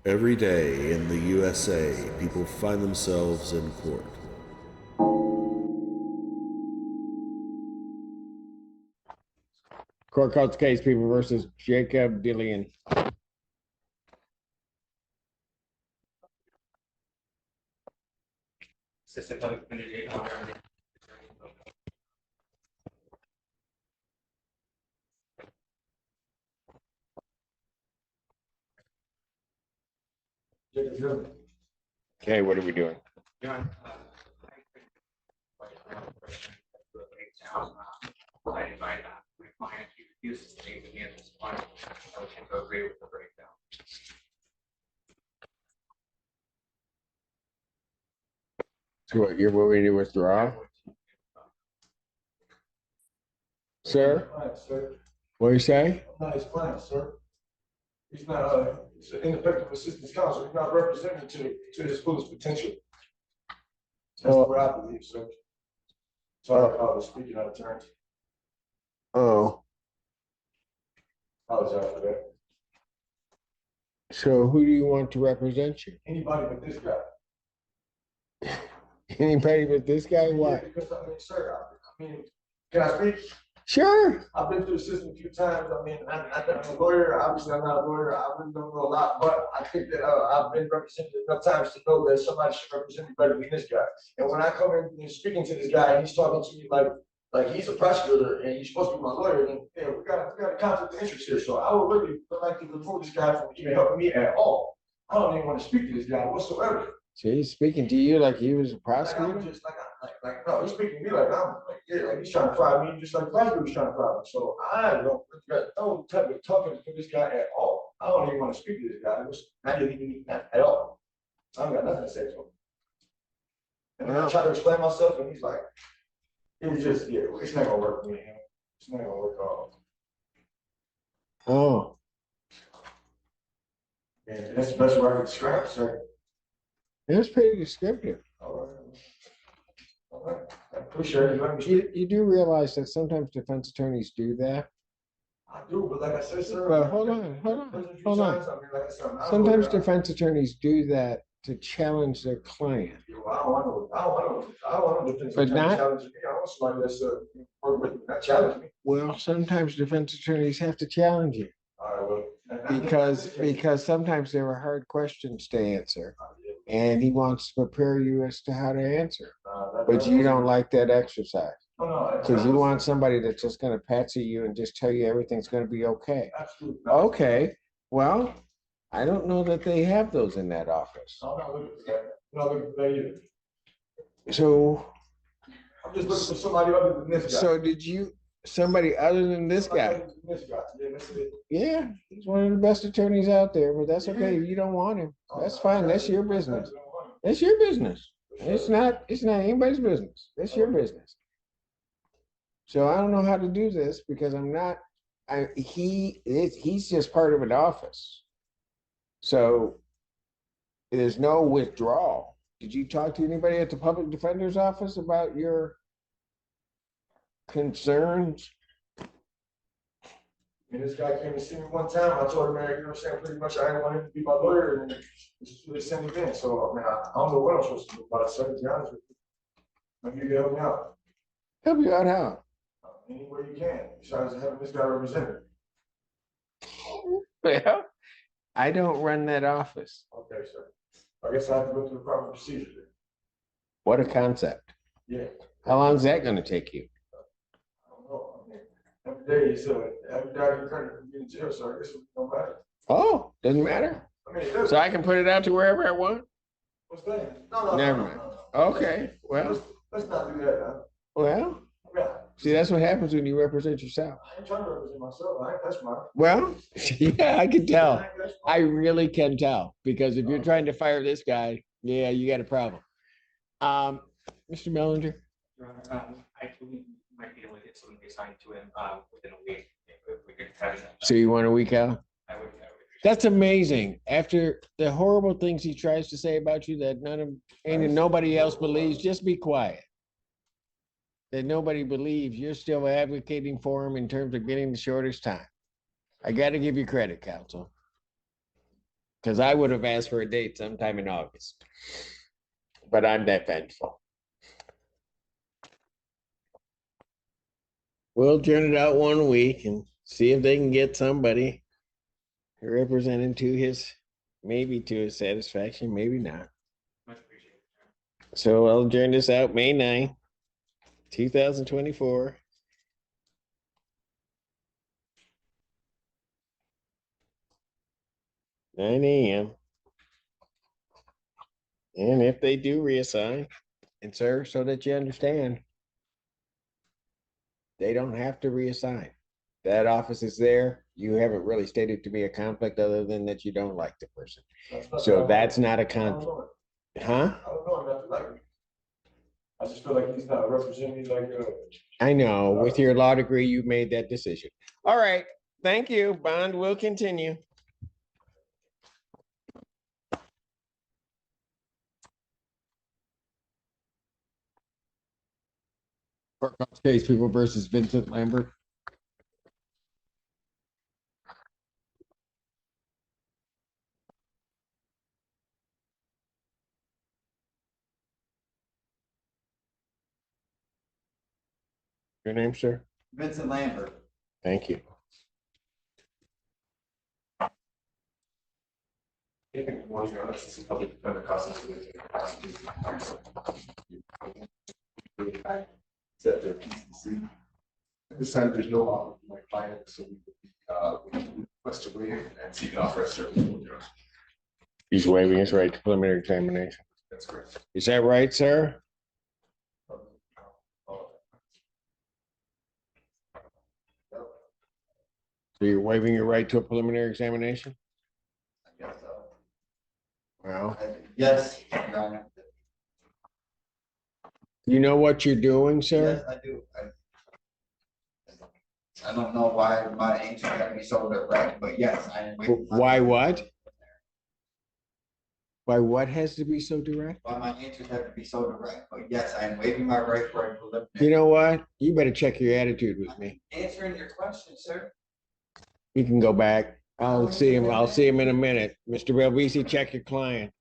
Every day in the USA, people find themselves in court. Court calls case people versus Jacob Dillian. Assistant Public Defender Jacob Dillian. Okay, what are we doing? I invite my client to refuse to take the answers. I would tend to agree with the breakdown. So what, you're willing to withdraw? Sir? Sir, What are you saying? I'm not his client, sir. He's not, he's an ineffective assistance counsel. He's not representing to his fullest potential. That's what I believe, sir. Sorry, I was speaking out of turn. Oh, Apologize for that. so who do you want to represent you? Anybody but this guy. Anybody but this guy? Yeah, Why? because I mean, sir, I mean, can I speak? Sure. I've been through the system a few times. I mean, I'm a lawyer. Obviously, I'm not a lawyer. I really don't know a lot, but I think that I've been represented enough times to know that somebody should represent me better than this guy. And when I come in and speaking to this guy, and he's talking to me like he's a prosecutor and he's supposed to be my lawyer, then yeah, we got a conflict of interest here. So I would really like to remove this guy from even helping me at all. I don't even want to speak to this guy whatsoever. So he's speaking to you like he was a Like prosecutor? I'm just no, he's speaking to me like I'm like, yeah, like he's trying to fry me just like the prosecutor was trying to fry me. So I don't got no type of talking to this guy at all. I don't even want to speak to this guy. It was not even not at all. I don't got nothing to say to him. And then I try to explain myself, and he's like, it was just, yeah, it's not gonna work for me. It's not gonna work at all. Oh, And that's the best way I can describe it, sir. that's pretty descriptive. All right. All right. I appreciate it. Let me speak. You do realize that sometimes defense attorneys do that? I do, but like I said, sir. Well, hold on. I mean, like I said, I'm not a Sometimes lawyer. defense attorneys do that to challenge their client. I don't want to defend But not- challenge me. I want somebody that's work with me, not challenge me. Well, sometimes defense attorneys have to challenge you All right, well. because sometimes there are hard questions to answer, and he wants to prepare you as to how to answer. But you don't like that exercise because you want somebody that's just going to patsy you and just tell you everything's going to be okay. Absolutely. Okay, well, I don't know that they have those in that office. I'm not looking for that. I'm not looking for that either. So, I'm just looking for somebody other than this guy. somebody other than this Somebody guy. other than this guy. Yeah, that's it. Yeah, he's one of the best attorneys out there, but that's okay. If you don't want him, that's fine. That's your business. That's your business. It's not anybody's business. That's your business. So I don't know how to do this because he's just part of an office. So there's no withdrawal. Did you talk to anybody at the public defender's office about your concerns? And this guy came to see me one time. I told him, man, you know what I'm saying? Pretty much I didn't want him to be my lawyer, and they sent me in. So, I mean, I don't know what I'm supposed to do about it, sir, to be honest with you. Maybe you can help me out. Help you out how? Any way you can, besides having this guy represented. Well, I don't run that office. Okay, sir. I guess I have to go through the proper procedure then. What a concept. Yeah. How long is that going to take you? I don't know. I mean, every day is every day you're trying to be in jail, so I guess it don't matter. Oh, doesn't matter. I mean, it does. So I can put it out to wherever I want? What's that? No. Never mind. Okay, well, Let's not do that now. well, Yeah. see, that's what happens when you represent yourself. I ain't trying to represent myself. I ain't touch mine. Well, yeah, I can tell. I ain't touch I mine. really can tell because if you're trying to fire this guy, yeah, you got a problem. Mr. Mellinger, I believe we might be able to get something assigned to him within a week. If we could try to. so you want a week out? I would. That's amazing. After the horrible things he tries to say about you that nobody else believes, just be quiet. That nobody believes, you're still advocating for him in terms of getting the shortest time. I got to give you credit, counsel. Because I would have asked for a date sometime in August. But I'm that vengeful. We'll turn it out 1 week and see if they can get somebody represented to his, maybe to his satisfaction, maybe not. Much appreciated. So I'll adjourn this out May 9th, 2024. 9 a.m. And if they do reassign, and sir, so that you understand, they don't have to reassign. That office is there. You haven't really stated to me a conflict other than that you don't like the person. So that's not a conflict. Huh? I don't know, nothing like it. I just feel like he's not representing me like, I know, with your law degree, you made that decision. All right, thank you. Bond will continue. Courthouse case, People versus Vincent Lambert. Your name, sir? Vincent Lambert. Thank you. This time, there's no offer for my client, so we request to waive and seek an offer of service. He's waiving his right to preliminary examination. That's correct. Is that right, sir? So you're waiving your right to a preliminary examination? Yes, Well, yes, Your Honor. you know what you're doing, sir? Yes, I do. I don't know why my answer had to be so direct, but yes, I am. Why what? Why what has to be so direct? Why my answers have to be so direct, but yes, I am waiving my right for a preliminary. You know what? You better check your attitude with me. Answering your question, sir. You can go back. I'll see him. I'll see him in a minute. Mr. Belvisi, check your client.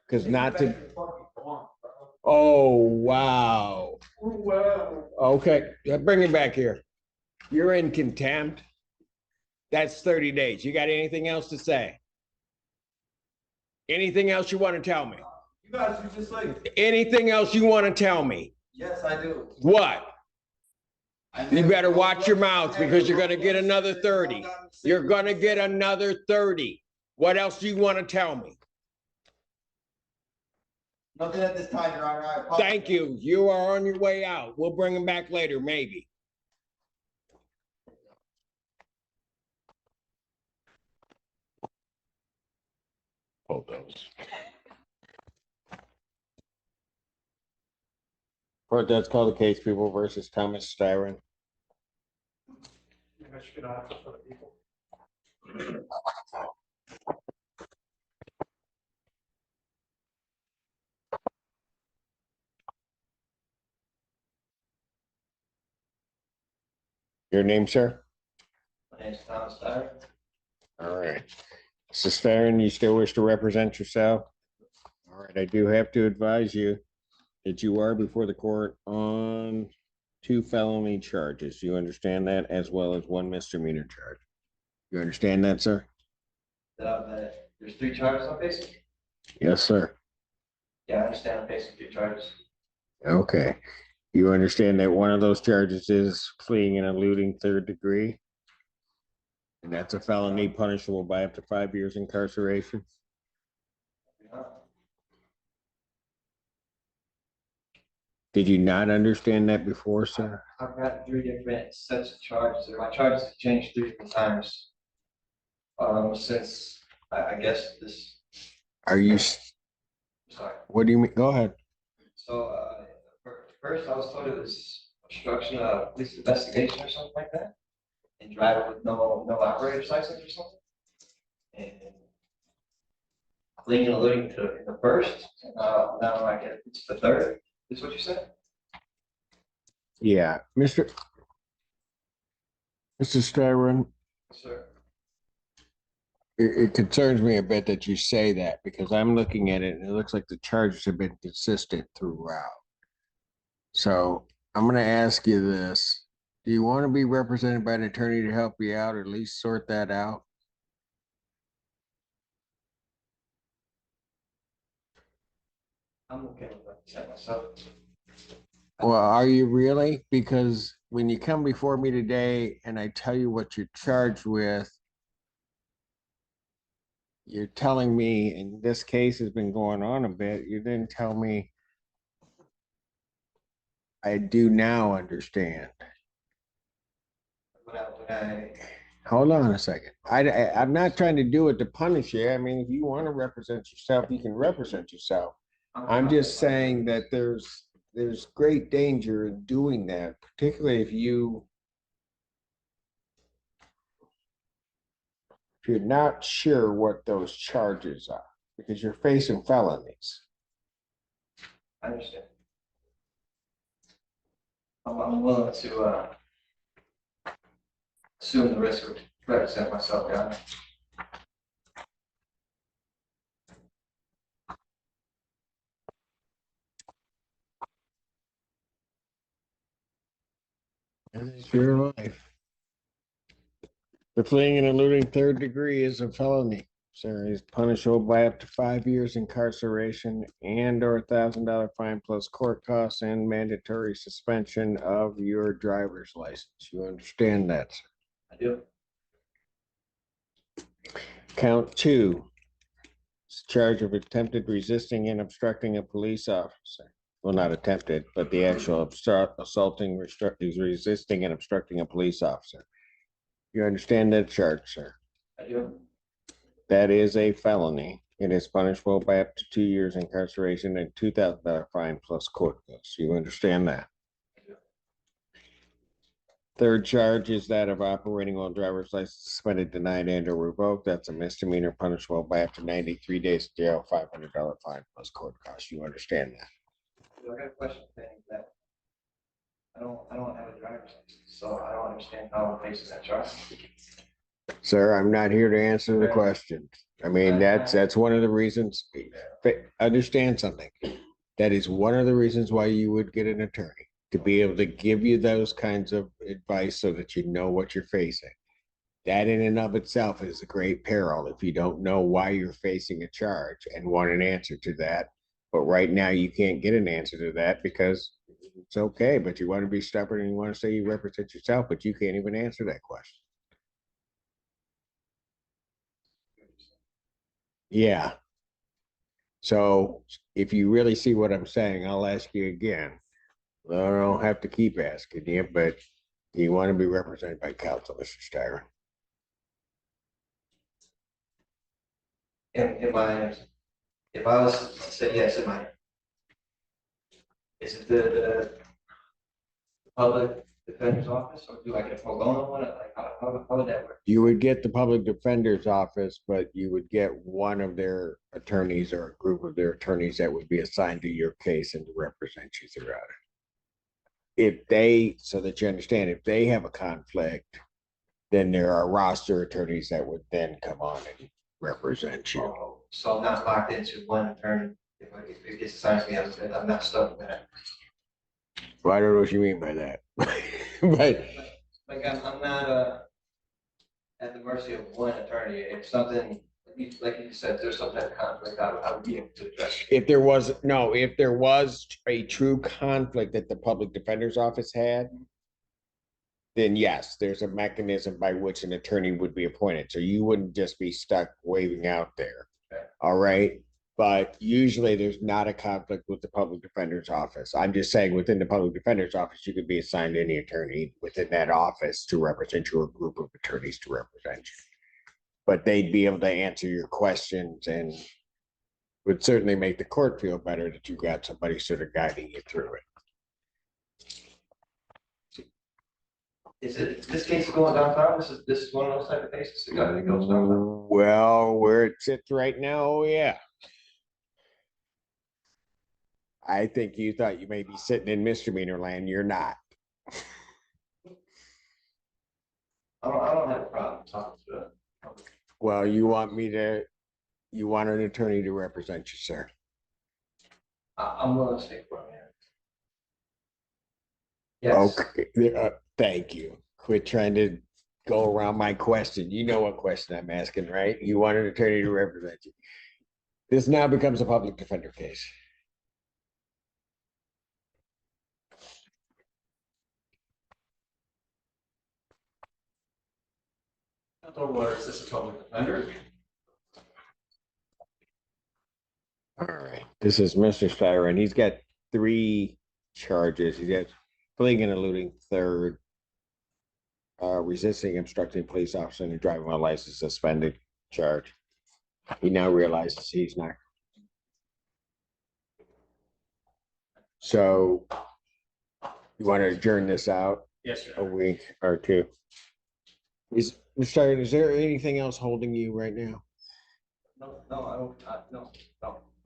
Because not to. Oh, wow. Okay, yeah, bring him back here. You're in contempt. That's 30 days. You got anything else to say? Anything else you want to tell me? You guys are just like. Anything else you want to tell me? Yes, I do. What? You better watch your mouth because you're going to get another 30. You're going to get another 30. What else do you want to tell me? Nothing at this time, Your Honor. I apologize. Thank you. You are on your way out. We'll bring him back later, maybe. Hold those. Court does call the case People versus Thomas Styron. Your name, sir? My name's Thomas Dyer. All right. Mr. Styron, you still wish to represent yourself? All right, I do have to advise you that you are before the court on 2 felony charges. You understand that, as well as 1 misdemeanor charge. You understand that, sir? There's 3 charges I'm facing? Yes, sir. Yeah, I understand I'm facing 3 charges. Okay. You understand that one of those charges is fleeing and eluding 3rd degree? And that's a felony punishable by up to 5 years incarceration? Did you not understand that before, sir? I've got 3 different sets of charges. My charges have changed 3 different times. Since I guess this. Are you, Sorry. what do you mean? Go ahead. So first I was told it was obstruction of police investigation or something like that, and driving with no operator's license or something. And fleeing and eluding to the first. Now I get it's the 3rd. Is what you said? Yeah, Mr. Styron, Sir. it concerns me a bit that you say that because I'm looking at it and it looks like the charges have been consistent throughout. So I'm gonna ask you this. Do you want to be represented by an attorney to help you out or at least sort that out? I'm okay with that myself. Well, are you really? Because when you come before me today and I tell you what you're charged with, you're telling me, and this case has been going on a bit, you didn't tell me I do now understand. When I, Hold on a second. I'm not trying to do it to punish you. I mean, if you want to represent yourself, you can represent yourself. I'm just saying that there's great danger in doing that, particularly if you're not sure what those charges are, because you're facing felonies. I understand. I'm willing to assume the risk of represent myself, yeah. It's your life. The fleeing and eluding third degree is a felony. Sir, is punishable by up to 5 years incarceration and/or $1,000 fine plus court costs and mandatory suspension of your driver's license. You understand that, sir? I do. Count two, charge of attempted resisting and obstructing a police officer. Well, not attempted, but the actual assaulting, resisting and obstructing a police officer. You understand that charge, sir? I do. That is a felony. It is punishable by up to 2 years incarceration and $2,000 fine plus court costs. You understand that? Third charge is that of operating while driver's license suspended, denied, and or revoked. That's a misdemeanor punishable by up to 93 days of jail, $500 fine plus court costs. You understand that? I got a question saying that I don't have a driver's license, so I don't understand how I'm facing that charge. Sir, I'm not here to answer the question. I mean, that's one of the reasons. Understand something. That is one of the reasons why you would get an attorney, to be able to give you those kinds of advice so that you know what you're facing. That in and of itself is a great peril if you don't know why you're facing a charge and want an answer to that. But right now you can't get an answer to that because it's okay, but you want to be stubborn and you want to say you represent yourself, but you can't even answer that question. Yeah. So if you really see what I'm saying, I'll ask you again. I don't have to keep asking you, but do you want to be represented by counsel, Mr. Steiger? If I was to say yes, is it the public defender's office, or do I get a pro bono one? Like, how would that work? You would get the public defender's office, but you would get one of their attorneys or a group of their attorneys that would be assigned to your case and to represent you throughout it. If they, so that you understand, if they have a conflict, then there are roster attorneys that would then come on and represent you. Oh, so I'm not locked into one attorney. If it gets assigned to me, I'm not stuck with that. Well, I don't know what you mean by that, but Like I'm not at the mercy of one attorney. If something, like you said, there's some type of conflict, I would be able to address it. if there was a true conflict that the public defender's office had, then yes, there's a mechanism by which an attorney would be appointed. So you wouldn't just be stuck waving out there. Okay. All right. But usually there's not a conflict with the public defender's office. I'm just saying within the public defender's office, you could be assigned any attorney within that office to represent you, or a group of attorneys to represent you. But they'd be able to answer your questions and would certainly make the court feel better that you got somebody sort of guiding you through it. Is this case going downtown? This is one of those type of cases that goes downtown. Well, where it sits right now, oh yeah. I think you thought you may be sitting in misdemeanor land. You're not. I don't have a problem talking to it. Well, you want an attorney to represent you, sir. I'm willing to stay for it. Yes. Okay, thank you. Quit trying to go around my question. You know what question I'm asking, right? You want an attorney to represent you. This now becomes a public defender case. Is this a public defender? All right, this is Mr. Styron. He's got 3 charges. He's got fleeing and eluding, third, resisting, obstructing police officer, and driving while license suspended charge. He now realizes he's not. So you want to adjourn this out Yes, a sir. week or 2? Mr. Styron, is there anything else holding you right now? No, I don't, no.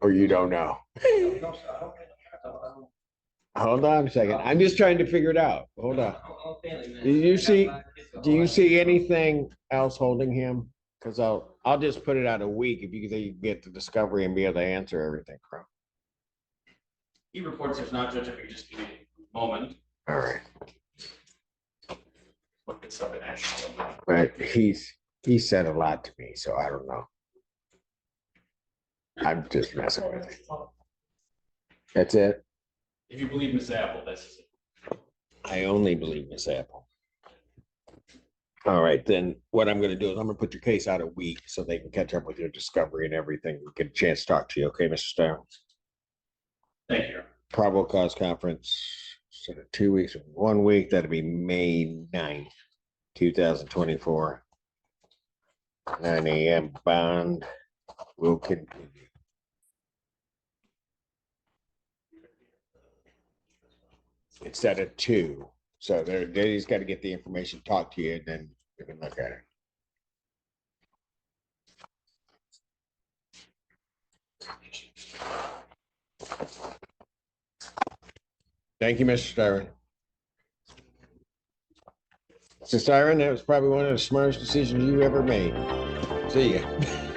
Or you don't know? No, sir, I don't. Hold on a second. I'm just trying to figure it out. Hold on. I'm a family man. Do you I got see- 5 kids at Do you home. see anything else holding him? Because I'll just put it out a week if you can get the discovery and be able to answer everything from. He reports there's not, Judge, if you could just give me a moment. All right. Look at stuff in action. But he said a lot to me, so I don't know. I'm just messing with it. That's it. If you believe Miss Apple, this is it. I only believe Miss Apple. All right, then what I'm gonna do is I'm gonna put your case out a week so they can catch up with your discovery and everything. Get a chance to talk to you, okay, Mr. Stone? Thank you. Probable cause conference, instead of 2 weeks, 1 week, that'll be May 9th, 2024. 9 a.m. bond will continue. Instead of 2. So they just got to get the information, talk to you, and then you can look at it. Thank you, Mr. Styron. Mr. Styron, that was probably one of the smartest decisions you ever made. See ya.